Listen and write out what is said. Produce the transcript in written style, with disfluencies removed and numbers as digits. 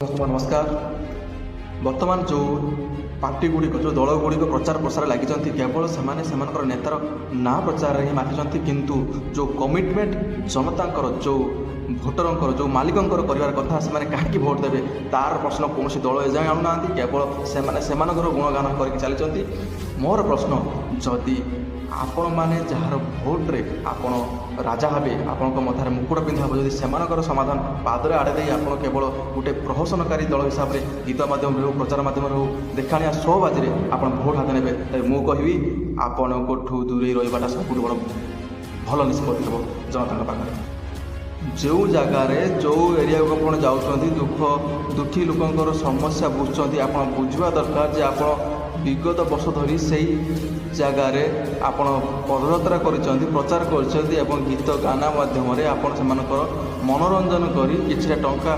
नमस्कार। बर्तमान जो पार्टी गुड़िक जो दल गुड़िक प्रचार प्रसार लगी केवल से नेतार ना प्रचार ही मातिଛନ୍ତି किंतु जो कमिटमेंट जनता जो भोटर जो मालिक कर कथा से कहीं भोट देवे तार प्रश्न कौन दल एजाएं आणुना केवल से गुणगान कर चली। मोर प्रश्न जदि आपण मैंने जार भोट्रे आपण राजा हे आपण मथार मुकुट पिंधा जदि से समाधान पादरे आड़े आप केवल गोटे प्रहसनकारी दल हिसाब से गीत मध्यम हो प्रचार मध्यम हो देखाणिया शो बाजी आप भोट हाथ ने मुझे कहबी आपण दूरे रहा सब बड़ भल निष्पत्ति हम जनता पाखे जो जगार जो एरिया को आप जाऊँच दुखी लोकर समस्या बुझुंट आप बुझा दरकार जे आप विगत वर्ष धरी से जगार आप पदयात्रा कर प्रचार कर गीत गाना माध्यम आप मनोरंजन कर कि टंका